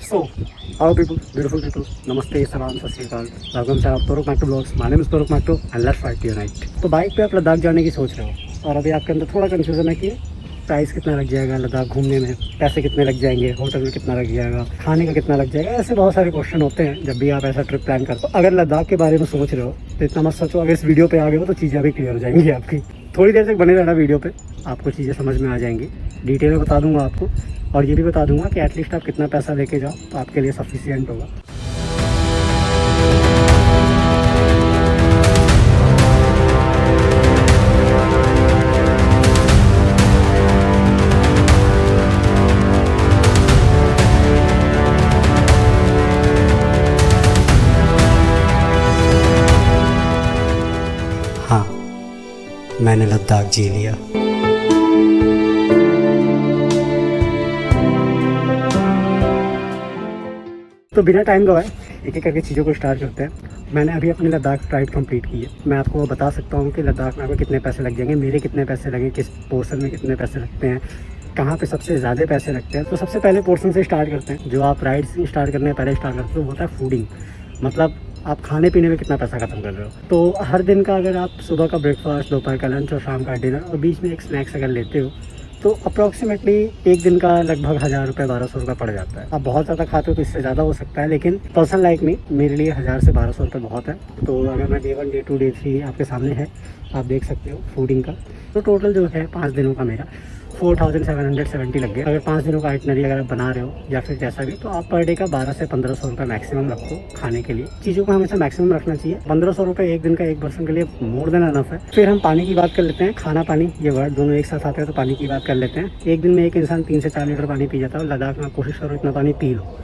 So, hello people, beautiful people, नमस्ते, सलाम, सत श्री अकाल, वेलकम सर आप तोरक मैक्टो ब्लॉग्स, माय नेम इज तोरक मैक्टो एंड लेट्स फाइट यूनाइट। तो बाइक पे आप लद्दाख जाने की सोच रहे हो और अभी आपके अंदर थोड़ा कंफ्यूजन है कि प्राइस कितना लग जाएगा लद्दाख घूमने में, पैसे कितने लग जाएंगे, होटल में कितना लग जाएगा, खाने का कितना लग जाएगा, ऐसे बहुत सारे क्वेश्चन होते हैं जब भी आप ऐसा ट्रिप प्लान करते हो। अगर लद्दाख के बारे में सोच रहे हो तो इतना मत सोचो, अगर इस वीडियो पे आ गए हो तो चीज़ें अभी क्लियर हो जाएंगी आपकी। थोड़ी देर तक बने रहना वीडियो पे, आपको चीज़ें समझ में आ जाएंगी, डिटेल में बता दूंगा आपको और ये भी बता दूंगा कि एटलीस्ट आप कितना पैसा लेके जाओ तो आपके लिए सफिशिएंट होगा। हाँ, मैंने लद्दाख जी लिया। तो बिना टाइम गवाए एक एक करके चीज़ों को स्टार्ट करते हैं। मैंने अभी अपनी लद्दाख राइड कंप्लीट की है। मैं आपको बता सकता हूँ कि लद्दाख में आपको कितने पैसे लग जाएंगे, मेरे कितने पैसे लगे, किस पोर्शन में कितने पैसे लगते हैं, कहाँ पे सबसे ज़्यादा पैसे लगते हैं। तो सबसे पहले पोर्शन से स्टार्ट करते हैं। जो आप राइड से स्टार्ट करने पहले स्टार्ट करते हो वो होता है फूडिंग, मतलब आप खाने पीने में कितना पैसा खत्म कर रहे हो। तो हर दिन का अगर आप सुबह का ब्रेकफास्ट, दोपहर का लंच और शाम का डिनर और बीच में एक स्नैक्स अगर लेते हो तो अप्रॉक्सीमेटली एक दिन का लगभग 1000 रुपये 1200 रुपये पड़ जाता है। आप बहुत ज़्यादा खाते हो तो इससे ज़्यादा हो सकता है, लेकिन पर्सन लाइक मी मेरे लिए 1000 से 1200 रुपये बहुत है। तो अगर मैं डे 1 डे 2 डे 3 आपके सामने है, आप देख सकते हो फूडिंग का, तो टोटल जो है 5 दिनों का मेरा 4770 लग गया। अगर 5 दिनों का आइटनरी अगर आप बना रहे हो या फिर जैसा भी, तो आप पर डे का 1200 से 1500 रुपये मैक्सिमम रखो खाने के लिए। चीज़ों को हमेशा मैक्सिमम रखना चाहिए। 1500 रुपये एक दिन का एक पर्सन के लिए मोर देन अनफ है। फिर हम पानी की बात कर लेते हैं। खाना पानी ये वर्ड दोनों एक साथ आते हैं तो पानी की बात कर लेते हैं। एक दिन में एक इंसान 3 से 4 लीटर पानी पी जाता है और लद्दाख में आप कोशिश करो इतना पानी पी लो,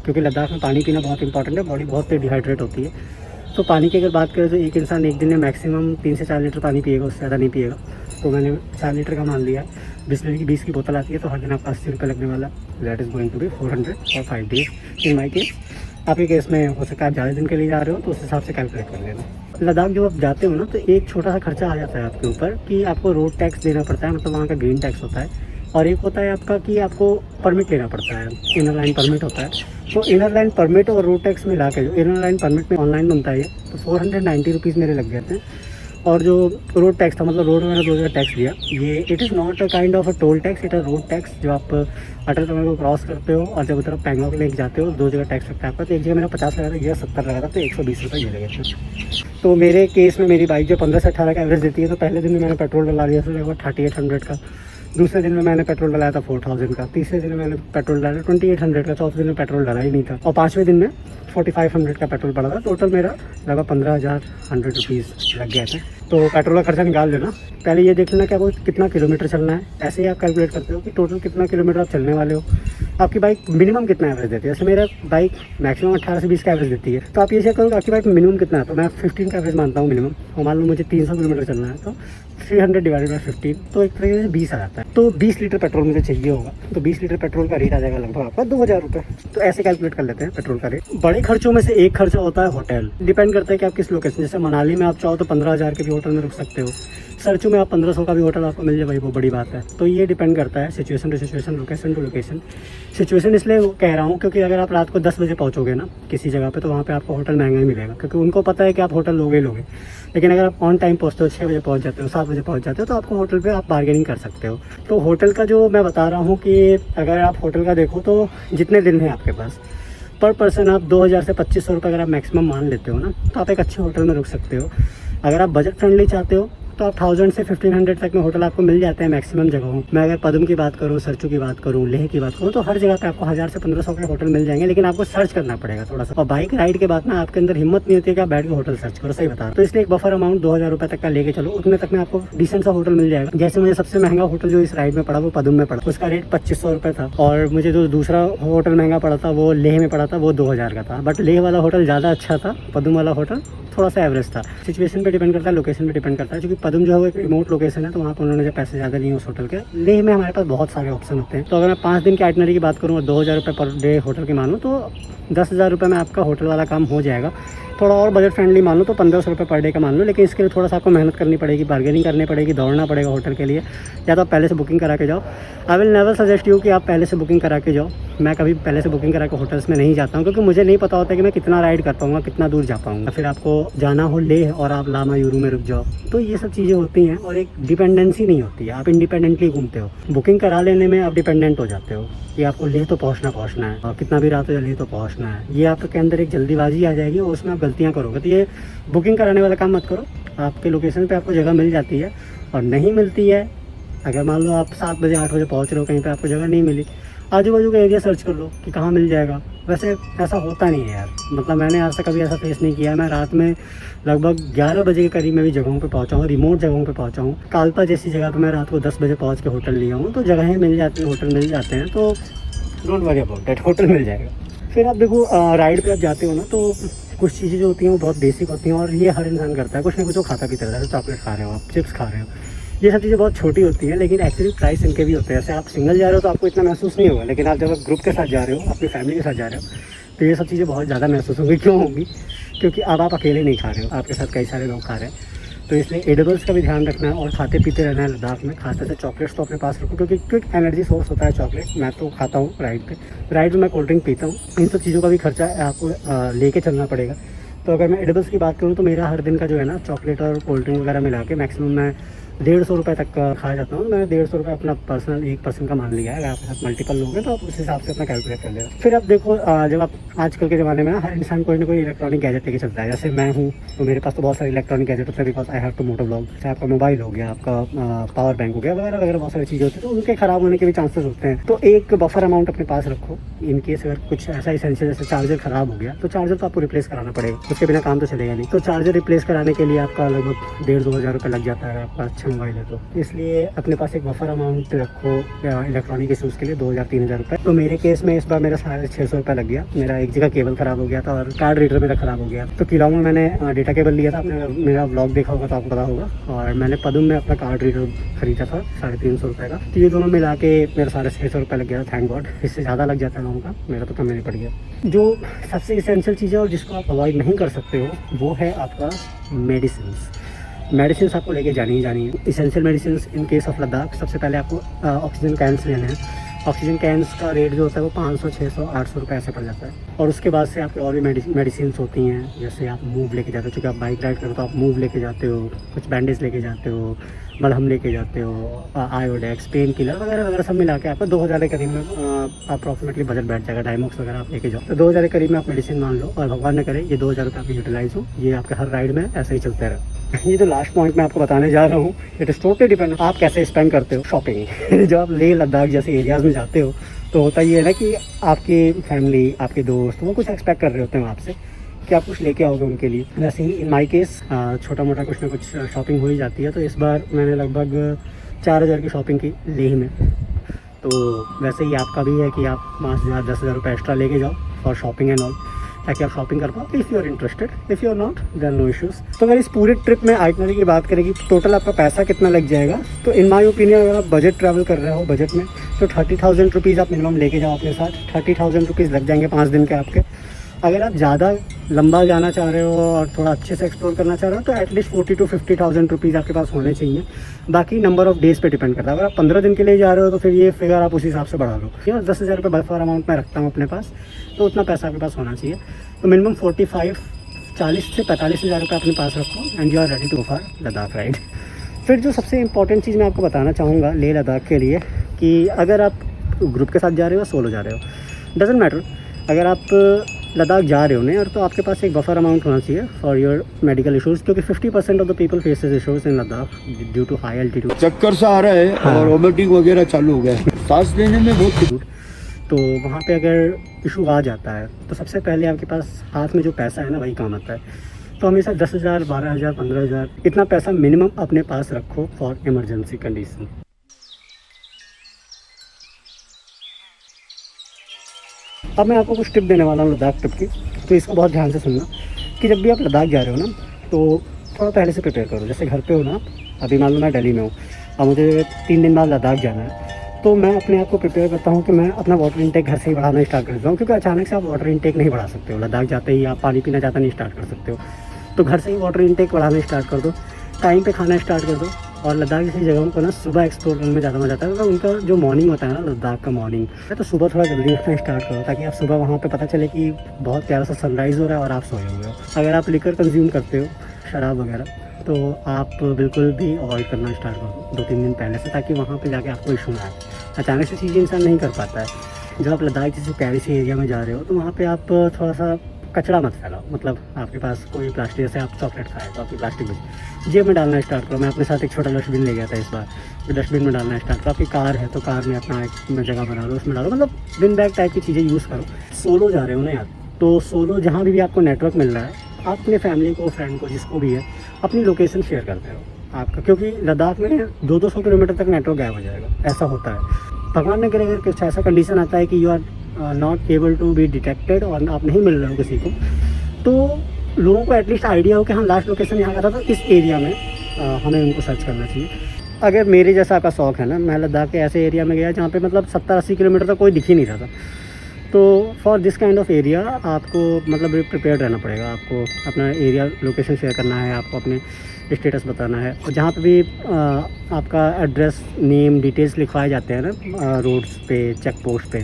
क्योंकि लद्दाख में पानी पीना बहुत इंपॉर्टेंट है। बॉडी बहुत डिहाइड्रेट होती है। तो पानी की अगर बात करें तो एक इंसान एक दिन में मैक्सिमम 3 से 4 लीटर पानी पिएगा, उससे ज़्यादा नहीं पिएगा। तो मैंने 4 लीटर का मान लिया। बिस्लरी की 20 की बोतल आती है तो हर दिन आपको 80 रुपये लगने वाला। That is going to be 400 और 5 डेज इन माई केस। आपके केस में हो सकता है आप ज़्यादा दिन के लिए जा रहे हो तो उस हिसाब से कैलकुलेट कर लेना। लद्दाख जब आप जाते हो ना तो एक छोटा सा खर्चा आ जाता है आपके ऊपर कि आपको रोड टैक्स देना पड़ता है, मतलब वहाँ का ग्रीन टैक्स होता है। और एक होता है आपका कि आपको परमिट लेना पड़ता है, इनर लाइन परमिट होता है। तो इनर लाइन परमिट और रोड टैक्स मिला के, जो इनर लाइन परमिट में ऑनलाइन बनता है तो 490 रुपीज़ मेरे लग गए थे। और जो रोड टैक्स था, मतलब रोड में मैंने 2 जगह टैक्स दिया, ये it is not a kind of a toll tax, it a road tax. जब आप अटल टनल को क्रॉस करते हो और जब उधर पैंगोंग लेक जाते हो 2 जगह टैक्स लगता है आपका। तो एक जगह मेरा 50 लगा था, ये 70 लगा था, तो 120 रुपये ये लगे थे। तो मेरे केस में मेरी बाइक जो 15 से 18 का एवरेज देती है, तो पहले दिन में मैंने पेट्रोल डला दिया था लगभग 3800 का। दूसरे दिन में मैंने पेट्रोल डलाया था 4000 का। तीसरे दिन में मैंने पेट्रोल डाला 2800 का। चौथे दिन में पेट्रोल डाला ही नहीं था। और 5वें दिन में 4500 का पेट्रोल पड़ा था। टोटल मेरा लगभग 15100 रुपीज़ लग गया था। तो पेट्रोल का खर्चा निकाल लेना। पहले ये देख लेना कि आपको कितना किलोमीटर चलना है। ऐसे ही आप कैलकुलेट करते हो कि टोटल कितना किलोमीटर आप चलने वाले हो। आपकी बाइक मिनिमम कितना एवरेज देती है। जैसे मेरा बाइक मैक्सिमम 18 से 20 का एवरेज देती है, तो आप ये चेक करो कि आपकी बाइक मिनिमम कितना है। तो मैं 15 का एवरेज मानता हूँ मिनिमम। और मान लो मुझे 300 किलोमीटर चलना है तो 300 डिवाइडेड बाई 15, तो एक तरीके से 20 आ जाता है। तो 20 लीटर पेट्रोल मुझे चाहिए होगा, तो 20 लीटर पेट्रोल का रेट आ जाएगा लगभग आपका 2000 रुपये। तो ऐसे कैलकुलेट कर लेते हैं पेट्रोल का रेट। बड़े खर्चों में से एक खर्चा होता है होटल। डिपेंड करता है कि आप किस लोकेशन, जैसे मनाली में आप चाहो तो 15000 के भी होटल में रुक सकते हो। सरचू में आप 1500 का भी होटल आपको मिल जाए, भाई वो बड़ी बात है। तो ये डिपेंड करता है situation to situation, location to location. Situation इसलिए कह रहा हूँ क्योंकि अगर आप रात को 10 बजे पहुँचोगे ना किसी जगह पे, तो वहाँ पे आपको होटल महंगा ही मिलेगा, क्योंकि उनको पता है कि आप होटल लोगे। लेकिन अगर आप ऑन टाइम पहुँचते हो, 6 बजे पहुँच जाते हो, 7 बजे पहुँच जाते हो, तो आपको होटल पे आप बार्गेनिंग कर सकते हो। तो होटल का जो मैं बता रहा हूँ कि अगर आप होटल का देखो तो जितने दिन हैं आपके पास, पर पर्सन आप 2000 से 2500 रुपये अगर आप मैक्सिमम मान लेते हो ना, तो आप एक अच्छे होटल में रुक सकते हो। अगर आप बजट फ्रेंडली चाहते हो तो आप 1000 से 1500 तक में होटल आपको मिल जाते हैं मैक्सिमम जगहों। मैं अगर पदम की बात करूँ, सरचू की बात करूँ, लेह की बात करूँ, तो हर जगह पे आपको 1000 से 1500 के होटल मिल जाएंगे। लेकिन आपको सर्च करना पड़ेगा थोड़ा सा। और बाइक राइड के बाद ना आपके अंदर हिम्मत नहीं होती है कि आप बैठ के होटल सर्च करो, सही बता रहा हूं। तो इसलिए एक बफर अमाउंट 2000 रुपये तक का लेके चलो, उतने तक में आपको डिसेंट सा होटल मिल जाएगा। जैसे मुझे सबसे महंगा होटल जो इस राइड में पड़ा वो पदम में पड़ा, उसका रेट 2500 रुपये था। और मुझे जो दूसरा होटल महंगा पड़ा था वो लेह में पड़ा था, वो 2000 का था। बट लेह वाला होटल ज़्यादा अच्छा था, पदम वाला होटल थोड़ा सा एवरेज था। सिचुएशन पे डिपेंड करता है, लोकेशन पे डिपेंड करता है, क्योंकि पदम जो है एक रिमोट लोकेशन है, तो वहाँ पर उन्होंने जो पैसे ज़्यादा लिए उस होटल के। लेह में हमारे पास बहुत सारे ऑप्शन होते हैं, तो अगर मैं 5 दिन के आइटनरी की बात करूँ और 2000 रुपये पर डे होटल के मानूँ तो 10,000 रुपये में आपका होटल वाला काम हो जाएगा। थोड़ा और बजट फ्रेंडली मान लो तो 1500 रुपये पर डे का मान लो, लेकिन इसके लिए थोड़ा सा आपको मेहनत करनी पड़ेगी, बार्गेनिंग करनी पड़ेगी, दौड़ना पड़ेगा होटल के लिए, या तो आप पहले से बुकिंग करा के जाओ। I will never suggest you कि आप पहले से बुकिंग करा के जाओ। मैं कभी पहले से बुकिंग करा के होटल्स में नहीं जाता हूँ, क्योंकि मुझे नहीं पता होता कि मैं कितना राइड कर पाऊँगा, कितना दूर जा पाऊँगा। फिर आपको जाना हो लेह और आप लामा यूरू में रुक जाओ, तो ये सब चीज़ें होती हैं और एक डिपेंडेंसी नहीं होती है, आप इंडिपेंडेंटली घूमते हो। बुकिंग करा लेने में आप डिपेंडेंट हो जाते हो कि आपको लेह तो पहुँचना है और कितना भी रात हो लेह तो पहुँचना है, ये आपके अंदर एक जल्दीबाजी आ जाएगी और उसमें आप गलतियाँ करोगे। तो ये बुकिंग कराने वाला काम मत करो। आपके लोकेशन पे आपको जगह मिल जाती है, और नहीं मिलती है, अगर मान लो आप 7 बजे 8 बजे पहुँच रहे हो, कहीं पे आपको जगह नहीं मिली, आजू बाजू का एरिया सर्च कर लो कि कहाँ मिल जाएगा। वैसे ऐसा होता नहीं है यार, मतलब मैंने आज तक कभी ऐसा फेस नहीं किया। मैं रात में लगभग 11 बजे के करीब में भी जगहों पे पहुंचा हूँ, रिमोट जगहों पे पहुंचा हूँ। कालपा जैसी जगह पे मैं रात को 10 बजे पहुंच के होटल लिया हूँ, तो जगहें मिल जाती हैं, होटल मिल जाते हैं, तो don't worry about that, hotel मिल जाएगा। फिर आप देखो राइड पे आप जाते हो ना, तो कुछ चीज़ें जो होती हैं वो बहुत बेसिक होती हैं, और ये हर इंसान करता है, कुछ ना कुछ वो खाता पीता रहता है। चॉकलेट खा रहे हो आप, चिप्स खा रहे हो, ये सब चीज़ें बहुत छोटी होती हैं, लेकिन एक्चुअली प्राइस इनके भी होते हैं। जैसे आप सिंगल जा रहे हो तो आपको इतना महसूस नहीं होगा, लेकिन आप जब आप ग्रुप के साथ जा रहे हो, अपनी फैमिली के साथ जा रहे हो, तो ये सब चीज़ें बहुत ज़्यादा महसूस होंगी। क्यों होंगी? क्योंकि अब आप अकेले नहीं खा रहे हो, आपके साथ कई सारे लोग खा रहे हैं। तो इसलिए एडिबल्स का भी ध्यान रखना है और खाते पीते रहना है लद्दाख में। खासतौर से चॉकलेट्स तो अपने पास रखो, क्योंकि क्विक एनर्जी सोर्स होता है चॉकलेट। मैं तो खाता हूँ राइड पे, राइड में मैं कोल्ड ड्रिंक पीता हूँ। इन सब चीज़ों का भी खर्चा आपको लेके चलना पड़ेगा। तो अगर मैं एडिबल्स की बात करूँ तो मेरा हर दिन का जो है ना, चॉकलेट और कोल्ड ड्रिंक वगैरह मिला के मैक्सिमम मैं 150 रुपये तक का खा जाता हूँ। मैंने 150 रुपये अपना पर्सनल एक पर्सन का मान लिया है। अगर आपके साथ मल्टीपल लोग हैं तो आप उस हिसाब से अपना कैलकुलेट कर लेना। फिर आप देखो, जब आप आजकल के ज़माने में हर इंसान कोई ना कोई इलेक्ट्रॉनिक गैजेट लेके चलता है। जैसे मैं हूँ तो मेरे पास तो बहुत सारे इलेक्ट्रॉनिक गैजेट होते हैं, because I have to moto blog. जैसे आपका मोबाइल हो गया, आपका पावर बैंक हो गया, वगैरह वगैरह बहुत सारी चीज़ें होती हैं, तो उनके ख़राब होने के भी चांसेस होते हैं। तो एक बफर अमाउंट अपने पास रखो, इन केस अगर कुछ ऐसा इसेंशियल जैसे चार्जर ख़राब हो गया, तो चार्जर तो आपको रिप्लेस कराना पड़ेगा, उसके बिना काम तो चलेगा नहीं। तो चार्जर रिप्लेस कराने के लिए आपका लगभग 1,500-2 हज़ार रुपये लग जाता है, आपका अच्छा मोबाइल है तो। इसलिए अपने पास एक बफर अमाउंट रखो इलेक्ट्रॉनिक इशूज़ के लिए, 2,000-3,000 रुपये। तो मेरे केस में इस बार मेरा 650 रुपये लग गया। मेरा एक जगह केबल ख़राब हो गया था और कार्ड रीडर मेरा ख़राब हो गया। तो किलाऊ में मैंने डेटा केबल लिया था, आपने मेरा व्लॉग देखा होगा तो आपको पता होगा। और मैंने पदम में अपना कार्ड रीडर खरीदा था 350 रुपये का। तो ये दोनों मिला के मेरा 650 रुपये लग गया था, थैंक गॉड। इससे ज़्यादा लग जाता है लोगों का, मेरा तो कम नहीं पड़ गया। जो सबसे इसेंशियल चीज़ है और जिसको आप अवॉइड नहीं कर सकते हो, वो है आपका मेडिसिन आपको लेके जानी ही जानी है। Essential medicine in case of Ladakh, सबसे पहले आपको ऑक्सीजन कैंस लेने हैं। ऑक्सीजन कैंस का रेट जो होता है वो 500, 600, 800 रुपये ऐसे पड़ जाता है। और उसके बाद से आपके और भी मेडिसिन होती हैं, जैसे आप मूव लेके जाते हो, चूँकि आप बाइक राइड करो तो आप मूव लेके जाते हो, कुछ बैंडेज लेके जाते हो, मलहम लेके जाते हो, आयोडेक्स, पेन किलर वगैरह वगैरह सब मिला के आपको 2,000 के करीब में अप्रॉक्सीमेटली बजट बैठ जाएगा। डायमॉक्स वगैरह आप लेके जाओ तो 2,000 के करीब में आप मेडिसिन मान लो, और भगवान ने करे ये 2,000 रुपये आपकी यूटिलाइज हो, ये आपके हर राइड में ऐसे ही चलते रहे। ये जो लास्ट पॉइंट मैं आपको बताने जा रहा हूँ, इट इज़ टोटली डिपेंड आप कैसे स्पेंड करते हो शॉपिंग। जब आप लेह लद्दाख जैसे एरियाज़ में जाते हो तो होता ये है ना कि आपकी फैमिली, आपके दोस्त वो कुछ एक्सपेक्ट कर रहे होते हैं आपसे कि आप कुछ लेके आओगे उनके लिए। वैसे ही इन माई केस छोटा मोटा कुछ ना कुछ शॉपिंग हो ही जाती है। तो इस बार मैंने लगभग 4,000 की शॉपिंग की लेह में। तो वैसे ही आपका भी है कि आप 5,000, 10,000 रुपये एक्स्ट्रा लेके जाओ फॉर शॉपिंग एंड ऑल, ताकि आप शॉपिंग कर पाओ। If you are interested, if you are not then no issues. तो अगर इस पूरे ट्रिप में आइटनरी की बात करेंगे टोटल आपका पैसा कितना लग जाएगा, तो इन माई ओपिनियन अगर आप बजट ट्रैवल कर रहे हो बजट में, तो 30,000 रुपीज़ आप मिनिमम लेके जाओ अपने साथ। 30,000 रुपीज़ लग जाएंगे 5 दिन के आपके। अगर आप ज़्यादा लंबा जाना चाह रहे हो और थोड़ा अच्छे से एक्सप्लोर करना चाह रहे हो तो एटलीस्ट 40,000-50,000 रुपीज़ आपके पास होने चाहिए। बाकी नंबर ऑफ डेज़ पे डिपेंड करता है। अगर आप 15 दिन के लिए जा रहे हो तो फिर ये फिगर आप उसी हिसाब से बढ़ा लो। या 10,000 रुपये बफर अमाउंट मैं रखता हूँ अपने पास, तो उतना पैसा आपके पास होना चाहिए। तो मिनिमम 40 से 45,000 रुपये अपने पास रखो and you are ready to for Ladakh ride. फिर जो सबसे इंपॉर्टेंट चीज़ मैं आपको बताना चाहूँगा लेह लद्दाख के लिए, कि अगर आप ग्रुप के साथ जा रहे हो, सोलो जा रहे हो, डजेंट मैटर। अगर आप लद्दाख जा रहे हो ना, तो आपके पास एक बफर अमाउंट होना चाहिए फॉर योर मेडिकल इशूज़, क्योंकि 50% of the people faces issues in Ladakh due to high altitude. चक्कर सा आ रहा है। हाँ। और वोमिटिंग वगैरह चालू हो गया है, सांस लेने में बहुत। तो वहाँ पे अगर इशू आ जाता है तो सबसे पहले आपके पास हाथ में जो पैसा है ना वही काम आता है। तो हमेशा 10,000, 12,000, 15,000 इतना पैसा मिनिमम अपने पास रखो फॉर इमरजेंसी कंडीशन। अब मैं आपको कुछ टिप देने वाला हूँ लद्दाख ट्रिप की, तो इसको बहुत ध्यान से सुनना कि जब भी आप लद्दाख जा रहे हो ना, तो थोड़ा पहले से प्रिपेयर करो। जैसे घर पे हो ना, अभी मान लो मैं दिल्ली में हूँ और मुझे 3 दिन बाद लद्दाख जाना है, तो मैं अपने आप को प्रिपेयर करता हूँ कि मैं अपना वाटर इंटेक घर से ही बढ़ाना स्टार्ट कर देता हूँ, क्योंकि अचानक से आप वाटर इंटेक नहीं बढ़ा सकते हो। लद्दाख जाते ही आप पानी पीना ज़्यादा नहीं स्टार्ट कर सकते हो, तो घर से ही वाटर इंटेक बढ़ाना स्टार्ट कर दो, टाइम पे खाना स्टार्ट कर दो। और लद्दाख जैसी जगहों को ना सुबह एक्सप्लोर करने में ज़्यादा मजा आता है, क्योंकि उनका जो मॉर्निंग होता है ना लद्दाख का मॉर्निंग, तो सुबह थोड़ा जल्दी उठना स्टार्ट करो, ताकि आप सुबह वहाँ पे पता चले कि बहुत प्यारा सा सनराइज़ हो रहा है और आप सोए हुए हो। अगर आप लिकर कंज्यूम करते हो, शराब वगैरह, तो आप बिल्कुल भी अवॉइड करना स्टार्ट करो 2-3 दिन पहले से, ताकि वहाँ पे जाके आपको इशू ना आए। अचानक से चीज़ें इंसान नहीं कर पाता है। जब आप लद्दाख जैसे प्यारे से एरिया में जा रहे हो, तो वहाँ पे आप थोड़ा सा कचरा मत फैलाओ। मतलब आपके पास कोई प्लास्टिक, जैसे आप चॉकलेट खाए तो आपकी प्लास्टिक में जेब में डालना स्टार्ट करो। मैं अपने साथ एक छोटा डस्टबिन ले गया था इस बार, तो डस्टबिन में डालना स्टार्ट करो। आपकी कार है तो कार में अपना एक जगह बना लो, उसमें डालो। मतलब बिन बैग टाइप की चीज़ें यूज़ करो। सोलो जा रहे हो ना यार, तो सोलो जहाँ भी आपको नेटवर्क मिल रहा है, आप अपने फैमिली को, फ्रेंड को, जिसको भी है, अपनी लोकेशन शेयर करते हो आपका, क्योंकि लद्दाख में 200-200 किलोमीटर तक नेटवर्क गायब हो जाएगा। ऐसा होता है। भगवान ने करे अगर कुछ ऐसा कंडीशन आता है कि you are not able to be detected और आप नहीं मिल रहे हो किसी को, तो लोगों को एटलीस्ट आइडिया हो कि हाँ लास्ट लोकेशन यहाँ का था, तो इस एरिया में हमें उनको सर्च करना चाहिए। अगर मेरे जैसा आपका शौक है ना, मैं लद्दाख के ऐसे एरिया में गया जहाँ पे मतलब 70-80 किलोमीटर तक कोई दिख ही नहीं रहा था। तो for this kind of area आपको मतलब प्रिपेयर्ड रहना पड़ेगा। आपको अपना एरिया लोकेशन शेयर करना है, आपको अपने स्टेटस बताना है, और जहाँ पे भी आपका एड्रेस, नेम, डिटेल्स लिखवाए जाते हैं ना रोड्स पे, चेक पोस्ट पे,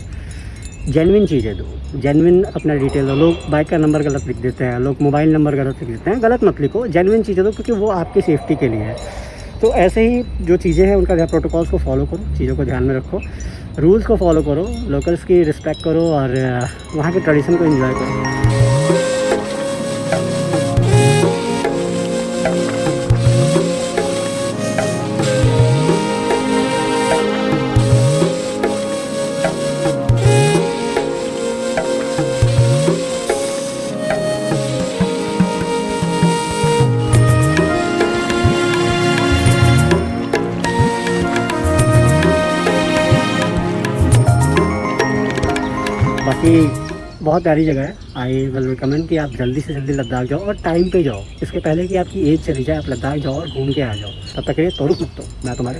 जेन्युइन चीज़ें दो, जेन्युइन अपना डिटेल दो। लोग बाइक का नंबर गलत लिख देते हैं, लोग मोबाइल नंबर गलत लिख देते हैं। गलत मत लिखो, जेन्युइन चीज़ें दो, क्योंकि वो आपकी सेफ्टी के लिए है। तो ऐसे ही जो चीज़ें हैं उनका प्रोटोकॉल्स को फॉलो करो, चीज़ों को ध्यान में रखो, रूल्स को फॉलो करो, लोकल्स की रिस्पेक्ट करो और वहाँ के ट्रेडिशन को एंजॉय करो। बाकी बहुत प्यारी जगह है। आई विल रिकमेंड कि आप जल्दी से जल्दी लद्दाख जाओ और टाइम पे जाओ, इसके पहले कि आपकी एज चली जाए। आप लद्दाख जाओ और घूम के आ जाओ। तब तक के लिए तोरुक मत दो, मैं तुम्हारे